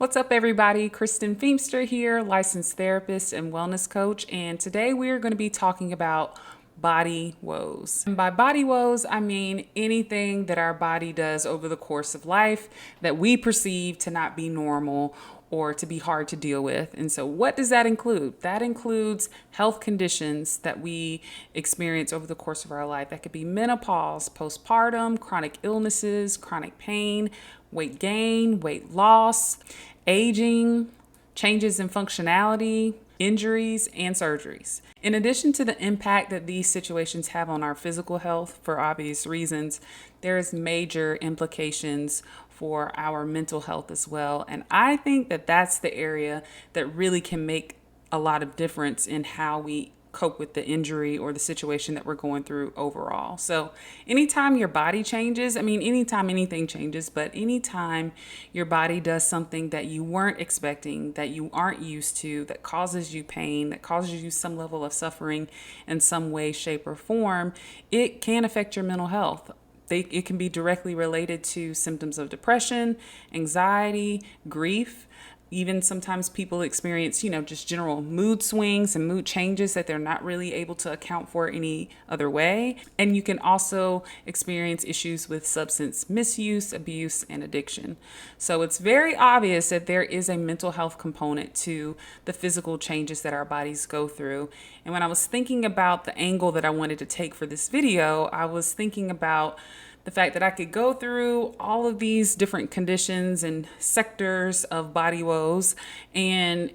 What's up, everybody? Kristen Feemster here, licensed therapist and wellness coach. And today we are going to be talking about body woes. And by body woes, I mean anything that our body does over the course of life that we perceive to not be normal or to be hard to deal with. And so, what does that include? That includes health conditions that we experience over the course of our life. That could be menopause, postpartum, chronic illnesses, chronic pain, weight gain, weight loss, aging, changes in functionality, injuries, and surgeries. In addition to the impact that these situations have on our physical health for obvious reasons, there is major implications for our mental health as well. And I think that that's the area that really can make a lot of difference in how we cope with the injury or the situation that we're going through overall. So, anytime your body changes, anytime anything changes, but anytime your body does something that you weren't expecting, that you aren't used to, that causes you pain, that causes you some level of suffering in some way, shape, or form, it can affect your mental health. It can be directly related to symptoms of depression, anxiety, grief. Even sometimes people experience, just general mood swings and mood changes that they're not really able to account for any other way. And you can also experience issues with substance misuse, abuse, and addiction. So it's very obvious that there is a mental health component to the physical changes that our bodies go through. And when I was thinking about the angle that I wanted to take for this video, I was thinking about the fact that I could go through all of these different conditions and sectors of body woes and,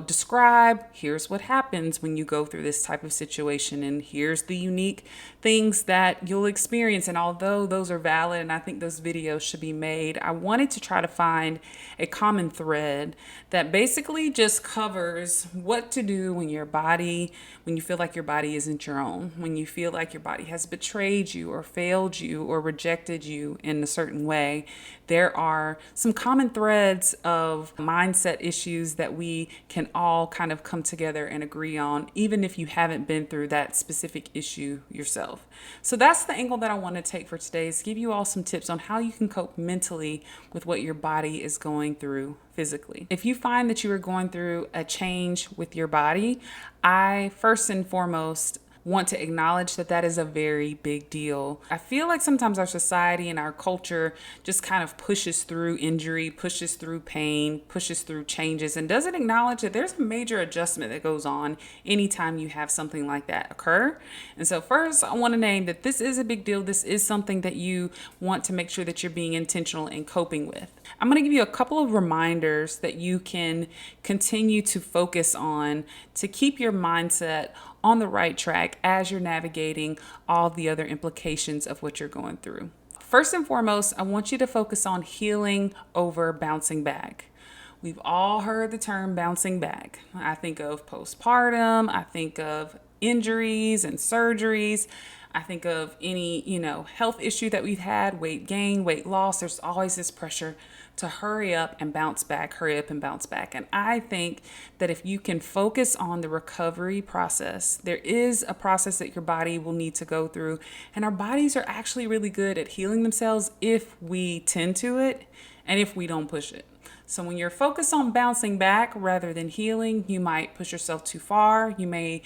describe here's what happens when you go through this type of situation and here's the unique things that you'll experience. And although those are valid and I think those videos should be made, I wanted to try to find a common thread that basically just covers what to do when you feel like your body isn't your own, when you feel like your body has betrayed you or failed you or rejected you in a certain way. There are some common threads of mindset issues that we can all kind of come together and agree on, even if you haven't been through that specific issue yourself. So that's the angle that I want to take for today, is give you all some tips on how you can cope mentally with what your body is going through physically. If you find that you are going through a change with your body, I first and foremost want to acknowledge that that is a very big deal. I feel like sometimes our society and our culture just kind of pushes through injury, pushes through pain, pushes through changes, and doesn't acknowledge that there's a major adjustment that goes on anytime you have something like that occur. And so first, I want to name that this is a big deal. This is something that you want to make sure that you're being intentional in coping with. I'm going to give you a couple of reminders that you can continue to focus on to keep your mindset on the right track as you're navigating all the other implications of what you're going through. First and foremost, I want you to focus on healing over bouncing back. We've all heard the term bouncing back. I think of postpartum, I think of injuries and surgeries. I think of any, health issue that we've had, weight gain, weight loss. There's always this pressure to hurry up and bounce back, hurry up and bounce back. And I think that if you can focus on the recovery process, there is a process that your body will need to go through. And our bodies are actually really good at healing themselves if we tend to it and if we don't push it. So when you're focused on bouncing back rather than healing, you might push yourself too far. You may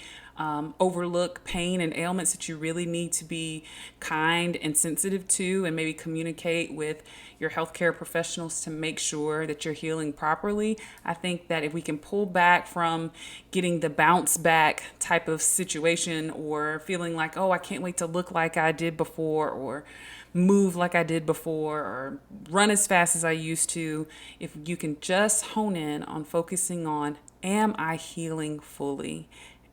overlook pain and ailments that you really need to be kind and sensitive to, and maybe communicate with your healthcare professionals to make sure that you're healing properly. I think that if we can pull back from getting the bounce back type of situation or feeling like, oh, I can't wait to look like I did before, or move like I did before, or run as fast as I used to, if you can just hone in on focusing on, am I healing fully?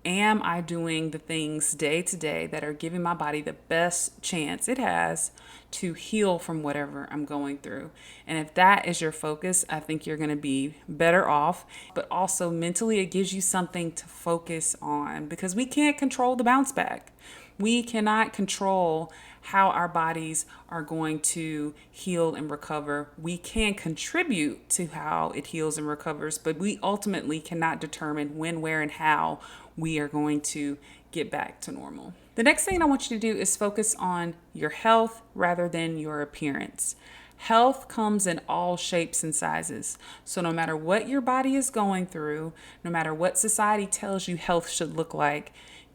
Am I doing the things day to day that are giving my body the best chance it has to heal from whatever I'm going through? And if that is your focus, I think you're going to be better off. But also mentally, it gives you something to focus on, because we can't control the bounce back. We cannot control how our bodies are going to heal and recover. We can contribute to how it heals and recovers, but we ultimately cannot determine when, where, and how we are going to get back to normal. The next thing I want you to do is focus on your health rather than your appearance. Health comes in all shapes and sizes. So no matter what your body is going through, no matter what society tells you health should look like,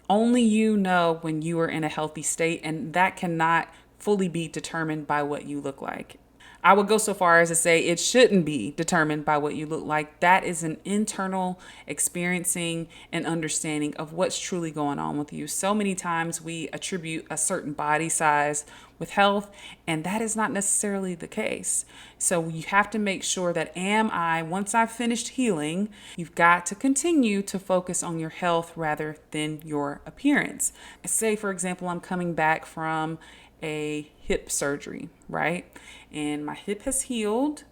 only you know when you are in a healthy state, and that cannot fully be determined by what you look like. I would go so far as to say it shouldn't be determined by what you look like. That is an internal experiencing and understanding of what's truly going on with you. So many times we attribute a certain body size with health, and that is not necessarily the case. So you have to make sure that once I've finished healing, you've got to continue to focus on your health rather than your appearance. Say, for example, I'm coming back from a hip surgery, right? And my hip has healed,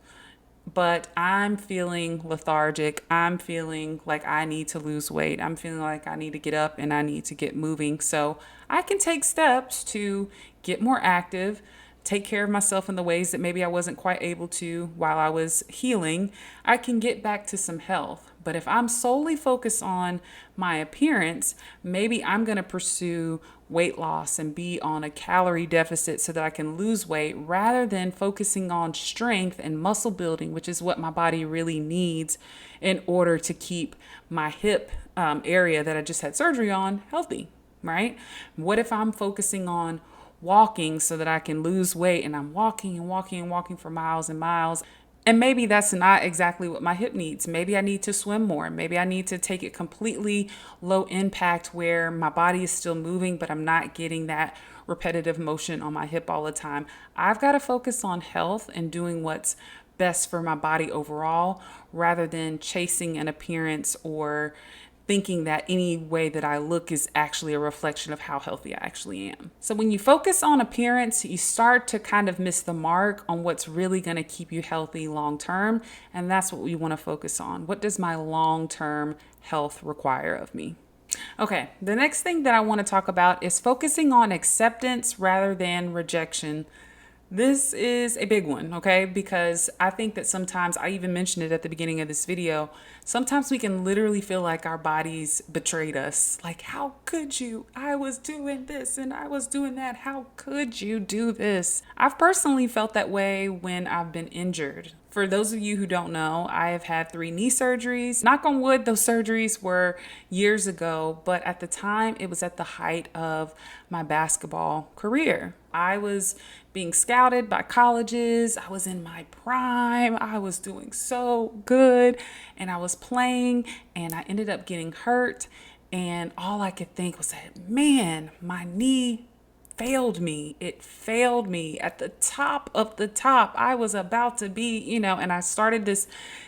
but I'm feeling lethargic. I'm feeling like I need to lose weight. I'm feeling like I need to get up and I need to get moving. So I can take steps to get more active, take care of myself in the ways that maybe I wasn't quite able to while I was healing. I can get back to some health. But if I'm solely focused on my appearance, maybe I'm going to pursue weight loss and be on a calorie deficit so that I can lose weight rather than focusing on strength and muscle building, which is what my body really needs in order to keep my hip area that I just had surgery on healthy, right? What if I'm focusing on walking so that I can lose weight and I'm walking and walking and walking for miles and miles? And maybe that's not exactly what my hip needs. Maybe I need to swim more. Maybe I need to take it completely low impact where my body is still moving, but I'm not getting that repetitive motion on my hip all the time. I've got to focus on health and doing what's best for my body overall rather than chasing an appearance or thinking that any way that I look is actually a reflection of how healthy I actually am. So when you focus on appearance, you start to kind of miss the mark on what's really going to keep you healthy long term. And that's what we want to focus on. What does my long term health require of me? Okay, the next thing that I want to talk about is focusing on acceptance rather than rejection. This is a big one, okay? Because I think that sometimes, I even mentioned it at the beginning of this video, sometimes we can literally feel like our bodies betrayed us. Like, how could you? I was doing this and I was doing that. How could you do this? I've personally felt that way when I've been injured. For those of you who don't know, I have had 3 knee surgeries. Knock on wood, those surgeries were years ago, but at the time it was at the height of my basketball career. I was being scouted by colleges. I was in my prime. I was doing so good and I was playing and I ended up getting hurt. And all I could think was that, man, my knee failed me. It failed me at the top of the top. I was about to be, and I started this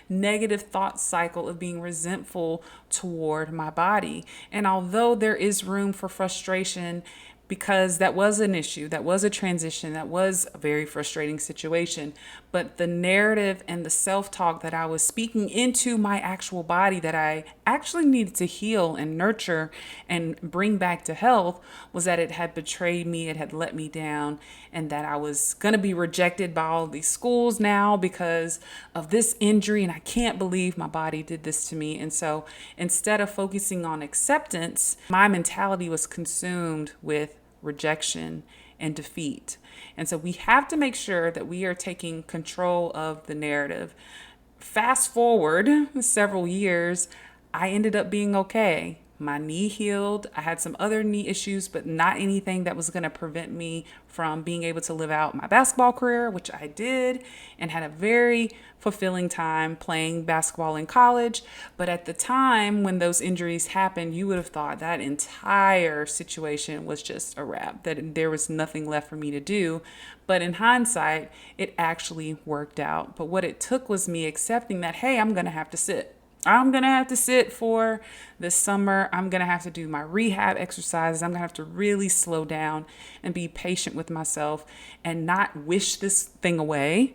negative thought cycle of being resentful toward my body. And although there is room for frustration, because that was an issue, that was a transition, that was a very frustrating situation. But the narrative and the self-talk that I was speaking into my actual body that I actually needed to heal and nurture and bring back to health was that it had betrayed me, it had let me down, and that I was going to be rejected by all these schools now because of this injury. And I can't believe my body did this to me. And so instead of focusing on acceptance, my mentality was consumed with rejection and defeat. And so we have to make sure that we are taking control of the narrative. Fast forward several years, I ended up being okay. My knee healed. I had some other knee issues, but not anything that was going to prevent me from being able to live out my basketball career, which I did, and had a very fulfilling time playing basketball in college. But at the time when those injuries happened, you would have thought that entire situation was just a wrap, that there was nothing left for me to do. But in hindsight, it actually worked out. But what it took was me accepting that, hey, I'm going to have to sit. I'm going to have to sit for this summer. I'm going to have to do my rehab exercises. I'm going to have to really slow down and be patient with myself and not wish this thing away,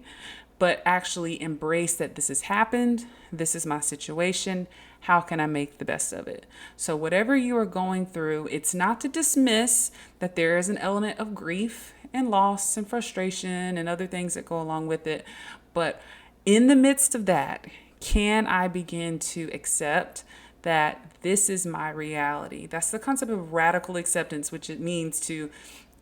but actually embrace that this has happened. This is my situation. How can I make the best of it? So whatever you are going through, it's not to dismiss that there is an element of grief and loss and frustration and other things that go along with it. But in the midst of that, can I begin to accept that this is my reality? That's the concept of radical acceptance, which it means to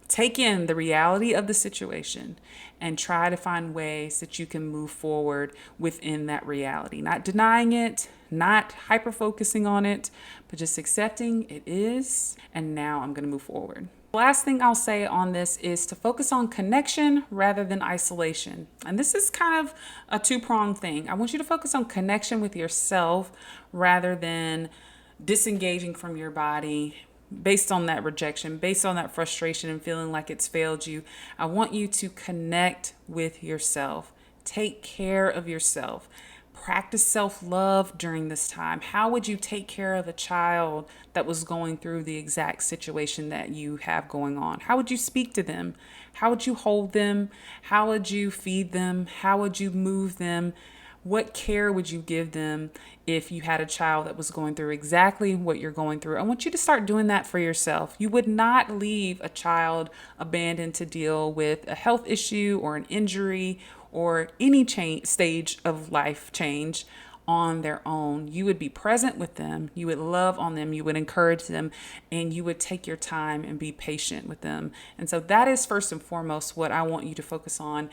Take in the reality of the situation and try to find ways that you can move forward within that reality. Not denying it, not hyper focusing on it, but just accepting it is. And now I'm going to move forward. Last thing I'll say on this is to focus on connection rather than isolation. And this is kind of a two-pronged thing. I want you to focus on connection with yourself rather than disengaging from your body based on that rejection, based on that frustration and feeling like it's failed you. I want you to connect with yourself. Take care of yourself. Practice self-love during this time. How would you take care of a child that was going through the exact situation that you have going on? How would you speak to them? How would you hold them? How would you feed them? How would you move them? What care would you give them if you had a child that was going through exactly what you're going through? I want you to start doing that for yourself. You would not leave a child abandoned to deal with a health issue or an injury or any stage of life change on their own. You would be present with them. You would love on them. You would encourage them, and you would take your time and be patient with them. And so that is first and foremost what I want you to focus on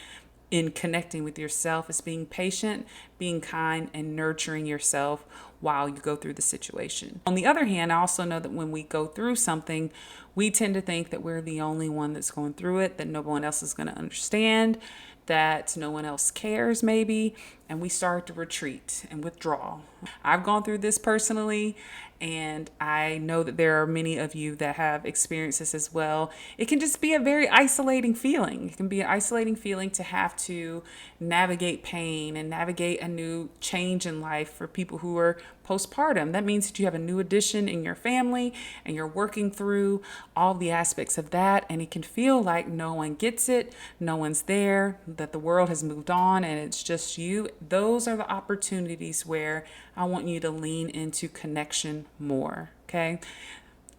in connecting with yourself, is being patient, being kind, and nurturing yourself while you go through the situation. On the other hand, I also know that when we go through something, we tend to think that we're the only one that's going through it, that no one else is going to understand, that no one else cares maybe, and we start to retreat and withdraw. I've gone through this personally, and I know that there are many of you that have experienced this as well. It can just be a very isolating feeling. It can be an isolating feeling to have to navigate pain and navigate a new change in life for people who are postpartum. That means that you have a new addition in your family and you're working through all the aspects of that, and it can feel like no one gets it, no one's there, that the world has moved on and it's just you. Those are the opportunities where I want you to lean into connection more, okay?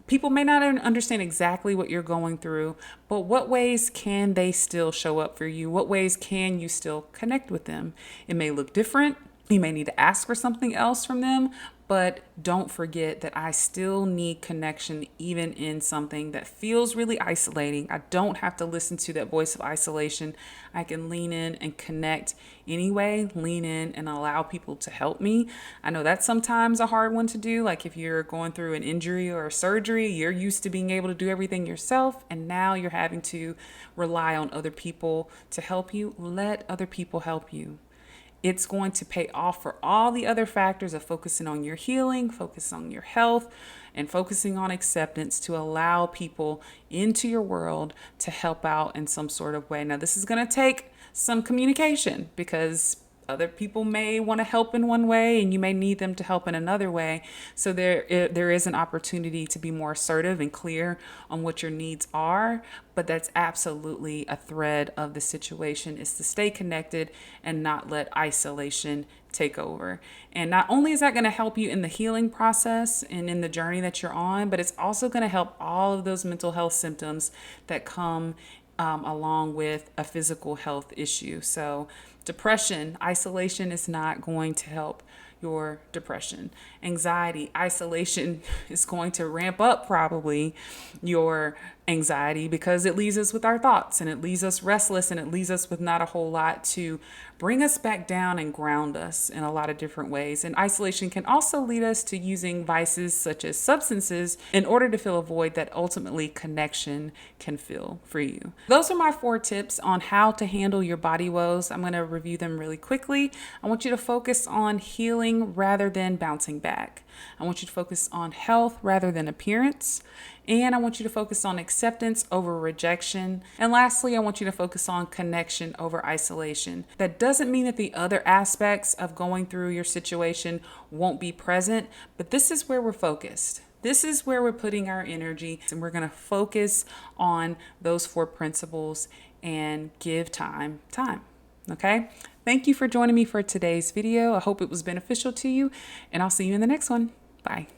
People may not understand exactly what you're going through, but what ways can they still show up for you? What ways can you still connect with them? It may look different. You may need to ask for something else from them, but don't forget that I still need connection even in something that feels really isolating. I don't have to listen to that voice of isolation. I can lean in and connect anyway, lean in and allow people to help me. I know that's sometimes a hard one to do. Like if you're going through an injury or a surgery, you're used to being able to do everything yourself, and now you're having to rely on other people to help you. Let other people help you. It's going to pay off for all the other factors of focusing on your healing, focus on your health, and focusing on acceptance to allow people into your world to help out in some sort of way. Now, this is going to take some communication because other people may want to help in one way and you may need them to help in another way. So there is an opportunity to be more assertive and clear on what your needs are. But that's absolutely a thread of the situation, is to stay connected and not let isolation take over. And not only is that going to help you in the healing process and in the journey that you're on, but it's also going to help all of those mental health symptoms that come along with a physical health issue. So depression, isolation is not going to help your depression. Anxiety, isolation is going to ramp up probably your anxiety because it leaves us with our thoughts and it leaves us restless and it leaves us with not a whole lot to bring us back down and ground us in a lot of different ways. And isolation can also lead us to using vices such as substances in order to fill a void that ultimately connection can fill for you. Those are my 4 tips on how to handle your body woes. I'm going to review them really quickly. I want you to focus on healing rather than bouncing back. I want you to focus on health rather than appearance. And I want you to focus on acceptance over rejection. And lastly, I want you to focus on connection over isolation. That doesn't mean that the other aspects of going through your situation won't be present, but this is where we're focused. This is where we're putting our energy, and we're going to focus on those 4 principles and give time. Okay? Thank you for joining me for today's video. I hope it was beneficial to you, and I'll see you in the next one. Bye.